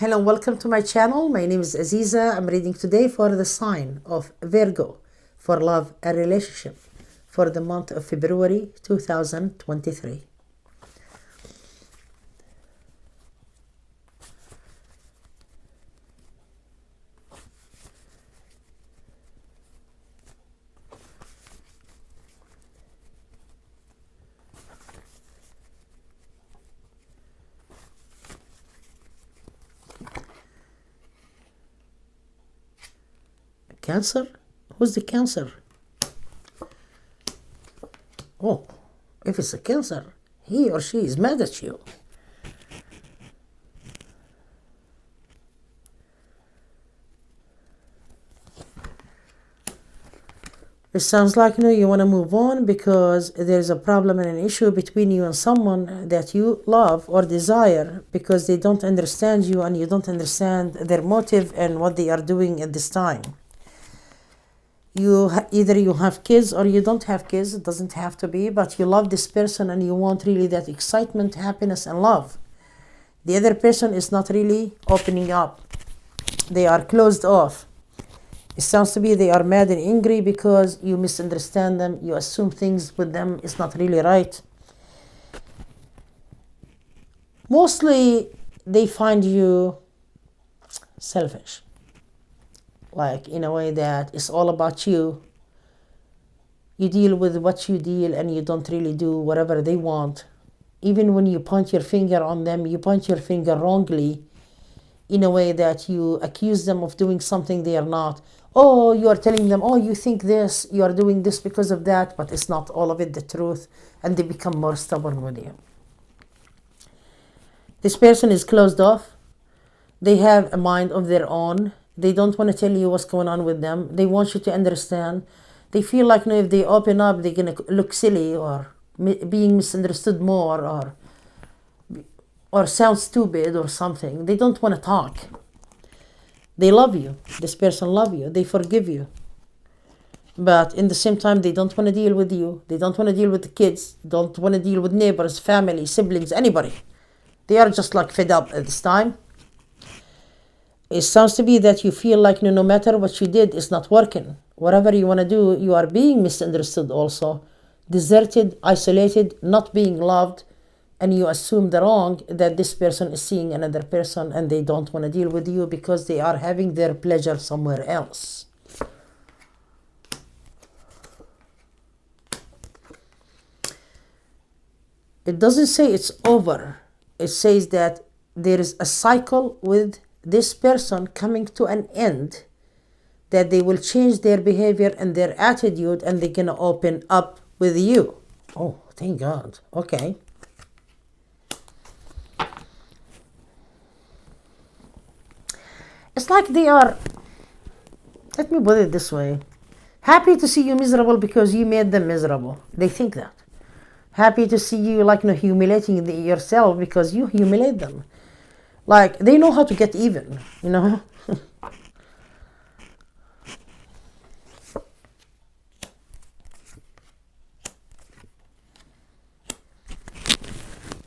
Hello, welcome to my channel. My name is Aziza. I'm reading today for the sign of Virgo for love and relationship for the month of February 2023. Cancer? Who's the Cancer? Oh, if it's a Cancer, he or she is mad at you. It sounds like you want to move on because there's a problem and an issue between you and someone that you love or desire because they don't understand you and you don't understand their motive and what they are doing at this time. Either you have kids or you don't have kids. It doesn't have to be, but you love this person and you want really that excitement, happiness, and love. The other person is not really opening up. They are closed off. It sounds to be they are mad and angry because you misunderstand them. You assume things with them is not really right. Mostly they find you selfish. Like in a way that it's all about you. You deal with what you deal and you don't really do whatever they want. Even when you point your finger on them, you point your finger wrongly in a way that you accuse them of doing something they are not. Oh, you are telling them, oh, you think this, you are doing this because of that, but it's not all of it the truth, and they become more stubborn with you. This person is closed off. They have a mind of their own. They don't want to tell you what's going on with them. They want you to understand. They feel like if they open up, they're going to look silly or being misunderstood more or sound stupid or something. They don't want to talk. They love you. This person loves you. They forgive you. But in the same time, they don't want to deal with you. They don't want to deal with the kids. Don't want to deal with neighbors, family, siblings, anybody. They are just like fed up at this time. It sounds to be that you feel like no matter what you did, it's not working. Whatever you want to do, you are being misunderstood also. Deserted, isolated, not being loved. And you assume the wrong that this person is seeing another person and they don't want to deal with you because they are having their pleasure somewhere else. It doesn't say it's over. It says that there is a cycle with this person coming to an end, that they will change their behavior and their attitude and they're going to open up with you. Oh, thank God. Okay. It's like they are, let me put it this way, happy to see you miserable because you made them miserable. They think that. Happy to see you humiliating yourself because you humiliate them. Like they know how to get even,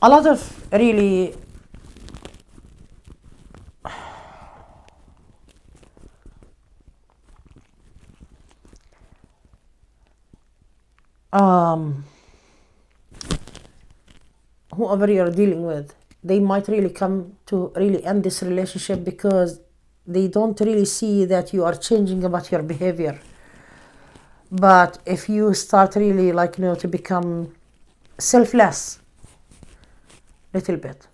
A lot of really whoever you're dealing with, they might really come to really end this relationship because they don't really see that you are changing about your behavior. But if you start really to become selfless little bit,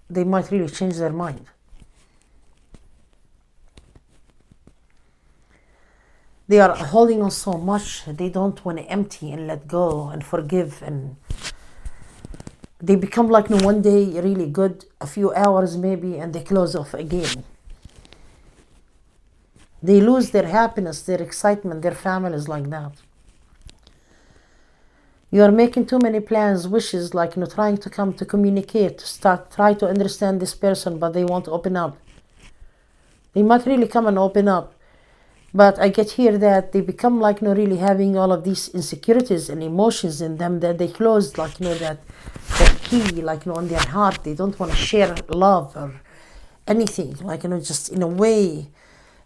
they might really change their mind. They are holding on so much, they don't want to empty and let go and forgive, and they become one day really good, a few hours maybe, and they close off again. They lose their happiness, their excitement, their families like that. You are making too many plans, wishes, trying to come to communicate, try to understand this person, but they won't open up. They might really come and open up. But I get here that they become really having all of these insecurities and emotions in them that they close that key on their heart. They don't want to share love or anything, like, just in a way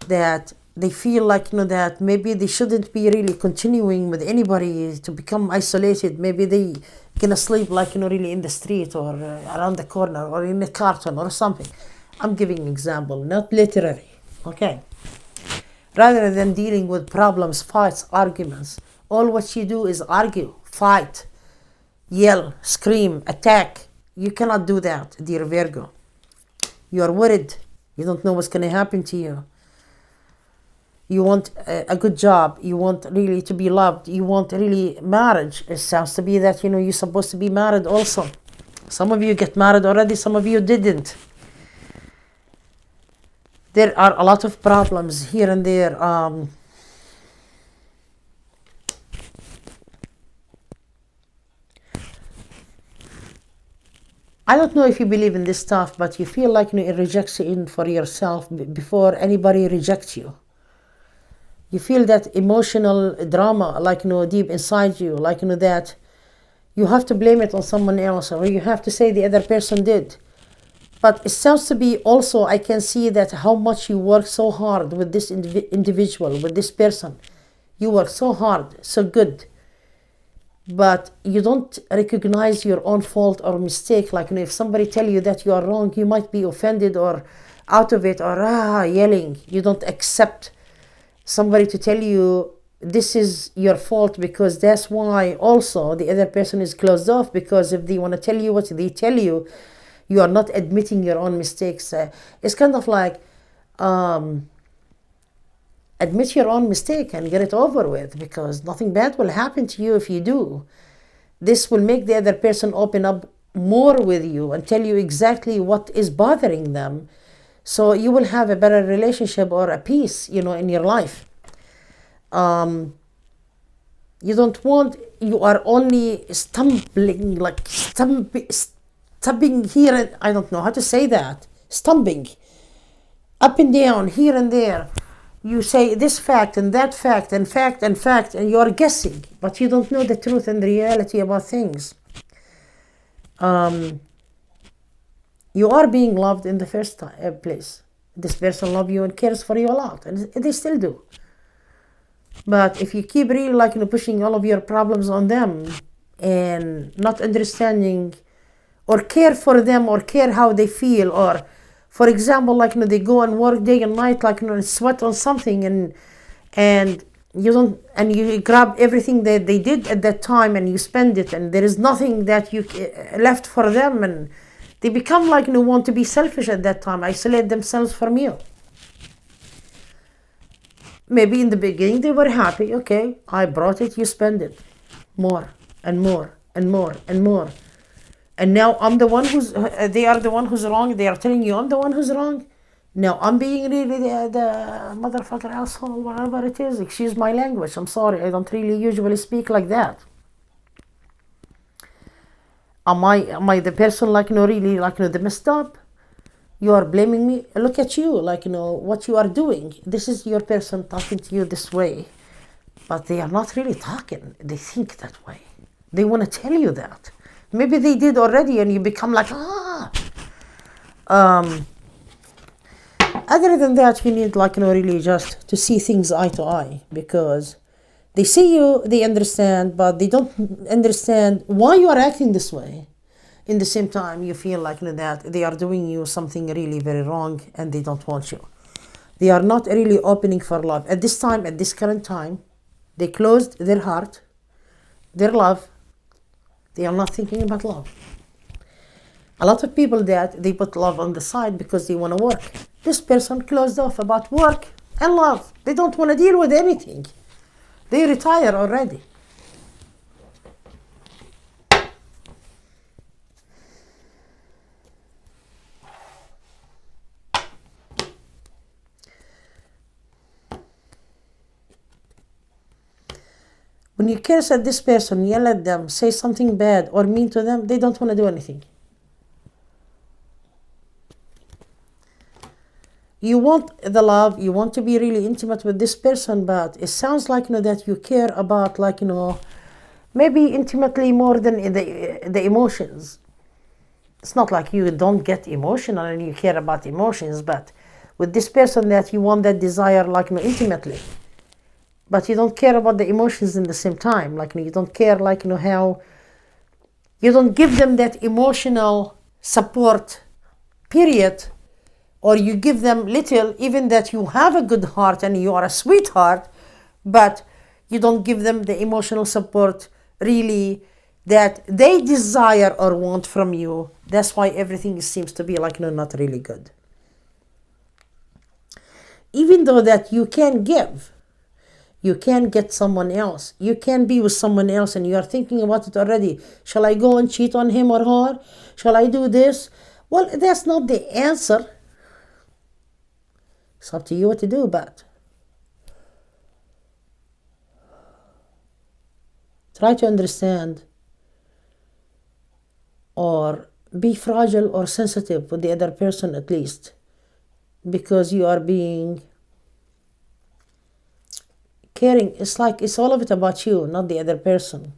that they feel like, that maybe they shouldn't be really continuing with anybody, to become isolated. Maybe they gonna sleep, like, really in the street, or around the corner, or in a carton or something. I'm giving an example, not literary. Okay. Rather than dealing with problems, fights, arguments, all what you do is argue, fight, yell, scream, attack. You cannot do that, dear Virgo. You are worried. You don't know what's going to happen to you. You want a good job. You want really to be loved. You want really marriage. It sounds to be that, you're supposed to be married also. Some of you get married already. Some of you didn't. There are a lot of problems here and there. I don't know if you believe in this stuff, but you feel like, it rejects you in for yourself before anybody rejects you. You feel that emotional drama, like, deep inside you, like, that you have to blame it on someone else, or you have to say the other person did. But it sounds to be also, I can see that how much you work so hard with this individual, with this person. You work so hard, so good. But you don't recognize your own fault or mistake. Like, if somebody tell you that you are wrong, you might be offended or out of it, or yelling. You don't accept somebody to tell you this is your fault, because that's why also the other person is closed off. Because if they want to tell you what they tell you, you are not admitting your own mistakes. It's kind of like admit your own mistake and get it over with, because nothing bad will happen to you if you do. This will make the other person open up more with you and tell you exactly what is bothering them. So you will have a better relationship or a peace, in your life. You don't want, you are only stumbling, like stumbling here, and I don't know how to say that. Stumbling up and down, here and there. You say this fact and that fact and fact and fact, and you are guessing, but you don't know the truth and the reality about things. You are being loved in the first place. This person loves you and cares for you a lot, and they still do. But if you keep really, like, pushing all of your problems on them and not understanding or care for them or care how they feel, or for example, like, they go and work day and night, like, and sweat on something, and you don't, and you grab everything that they did at that time and you spend it, and there is nothing that you left for them, and they become like, want to be selfish at that time, isolate themselves from you. Maybe in the beginning they were happy. Okay, I brought it, you spend it more and more and more and more. And now I'm the one who's, they are the one who's wrong. They are telling you I'm the one who's wrong. Now I'm being really the motherfucker asshole, whatever it is. Excuse my language. I'm sorry. I don't really usually speak like that. Am I the person, like, really, like, the messed up? You are blaming me. Look at you, like, what you are doing. This is your person talking to you this way. But they are not really talking. They think that way. They want to tell you that. Maybe they did already, and you become like, Other than that, you need, like, really just to see things eye to eye, because they see you, they understand, but they don't understand why you are acting this way. In the same time, you feel like, that they are doing you something really very wrong, and they don't want you. They are not really opening for love. At this time, at this current time, they closed their heart, their love. They are not thinking about love. A lot of people that they put love on the side because they want to work. This person closed off about work and love. They don't want to deal with anything. They retire already. When you curse at this person, yell at them, say something bad or mean to them, they don't want to do anything. You want the love, you want to be really intimate with this person, but it sounds like, that you care about, like, maybe intimately more than the emotions. It's not like you don't get emotional and you care about emotions, but with this person that you want that desire like intimately, but you don't care about the emotions in the same time. Like you don't care like how you don't give them that emotional support, period, or you give them little, even that you have a good heart and you are a sweetheart, but you don't give them the emotional support really that they desire or want from you. That's why everything seems to be like not really good. Even though that you can give, you can get someone else, you can be with someone else, and you are thinking about it already. Shall I go and cheat on him or her? Shall I do this? Well, that's not the answer. It's up to you what to do, but try to understand or be fragile or sensitive with the other person at least, because you are being caring. It's like it's all of it about you, not the other person.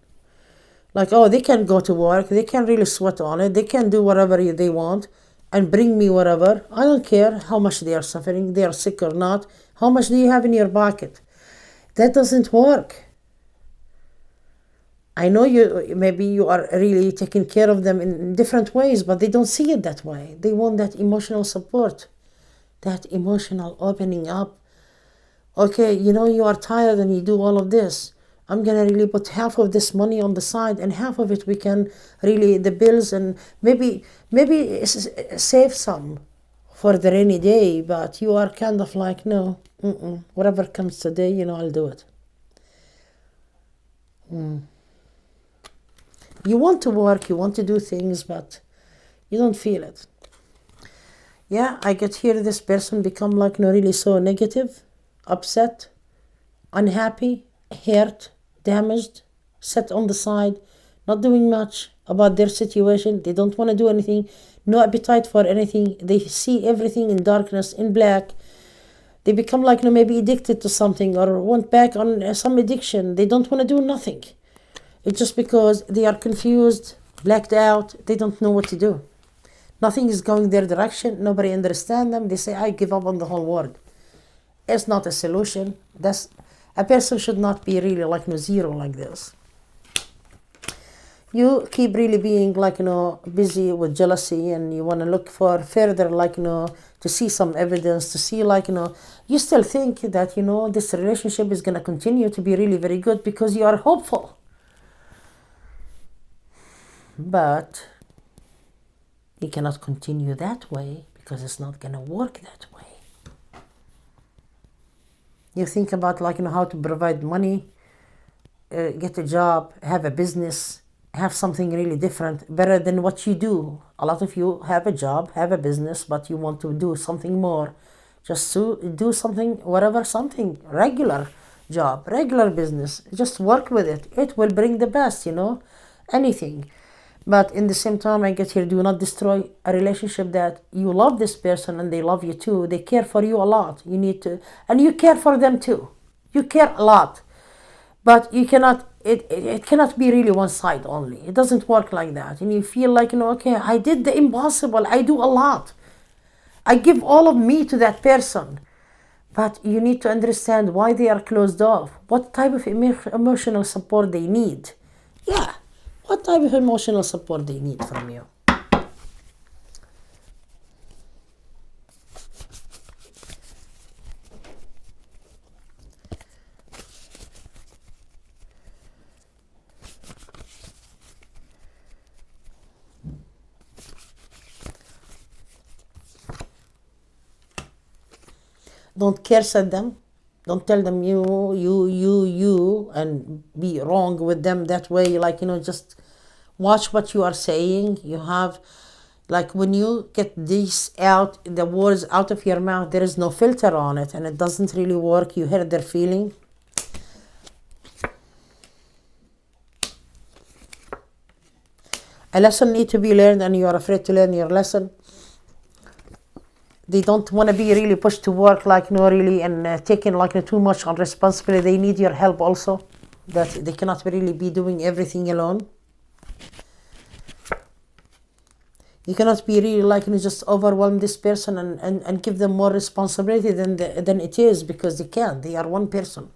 Like, oh, they can go to work, they can really sweat on it, they can do whatever they want and bring me whatever. I don't care how much they are suffering, they are sick or not. How much do you have in your pocket? That doesn't work. I know maybe you are really taking care of them in different ways, but they don't see it that way. They want that emotional support, that emotional opening up. Okay, you are tired and you do all of this. I'm gonna really put half of this money on the side, and half of it we can really the bills, and maybe save some for the rainy day. But you are kind of like, no, whatever comes today, I'll do it. You want to work, you want to do things, but you don't feel it. Yeah, I get here this person become like really so negative, upset, unhappy, hurt, damaged, set on the side, not doing much about their situation. They don't want to do anything, no appetite for anything. They see everything in darkness, in black. They become like maybe addicted to something or went back on some addiction. They don't want to do nothing. It's just because they are confused, blacked out. They don't know what to do. Nothing is going their direction. Nobody understands them. They say, I give up on the whole world. It's not a solution. A person should not be really like zero like this. You keep really being like busy with jealousy, and you want to look for further like to see some evidence, to see like you still think that this relationship is going to continue to be really very good because you are hopeful. But you cannot continue that way because it's not going to work that way. You think about like how to provide money, get a job, have a business, have something really different, better than what you do. A lot of you have a job, have a business, but you want to do something more. Just to do something, whatever, something regular job, regular business. Just work with it. It will bring the best, anything. But in the same time, I get here, do not destroy a relationship that you love this person and they love you too. They care for you a lot. You need to, and you care for them too. You care a lot. But you cannot, it cannot be really one side only. It doesn't work like that. And you feel like, okay, I did the impossible. I do a lot. I give all of me to that person. But you need to understand why they are closed off. What type of emotional support they need. Yeah. What type of emotional support they need from you. Don't curse at them. Don't tell them you, and be wrong with them that way. Like, just watch what you are saying. You have, like, when you get these out, the words out of your mouth, there is no filter on it, and it doesn't really work. You hurt their feeling. A lesson need to be learned, and you are afraid to learn your lesson. They don't want to be really pushed to work like really and taking like too much on responsibility. They need your help also. That they cannot really be doing everything alone. You cannot be really like, just overwhelm this person and give them more responsibility than it is, because they can't. They are one person.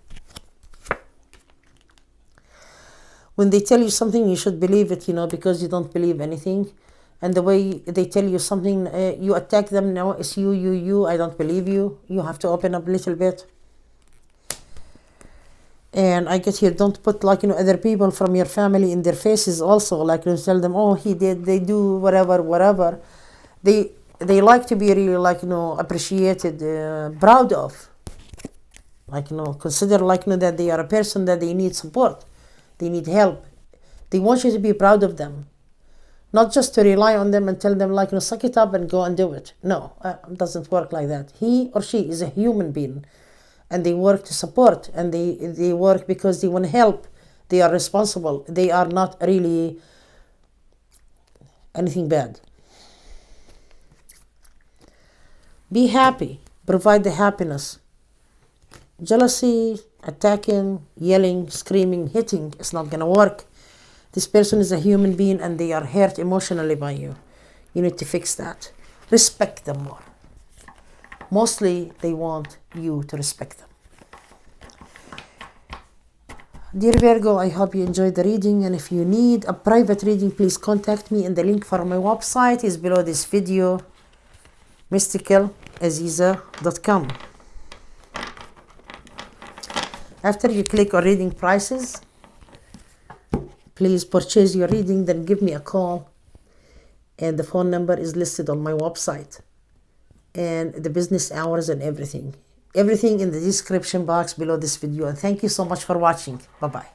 When they tell you something, you should believe it, because you don't believe anything. And the way they tell you something, you attack them. No, it's you. I don't believe you. You have to open up a little bit. And I get here, don't put like, other people from your family in their faces also. Like, tell them, oh, he did, they do, whatever. They like to be really like, appreciated, proud of. Like, consider like, that they are a person that they need support. They need help. They want you to be proud of them. Not just to rely on them and tell them like, suck it up and go and do it. No, it doesn't work like that. He or she is a human being. And they work to support, and they work because they want to help. They are responsible. They are not really anything bad. Be happy. Provide the happiness. Jealousy, attacking, yelling, screaming, hitting is not going to work. This person is a human being and they are hurt emotionally by you. You need to fix that. Respect them more. Mostly they want you to respect them. Dear Virgo, I hope you enjoyed the reading, and if you need a private reading, please contact me, and the link for my website is below this video, mysticalaziza.com. After you click on reading prices, please purchase your reading, then give me a call, and the phone number is listed on my website, and the business hours and everything in the description box below this video. And thank you so much for watching. Bye bye.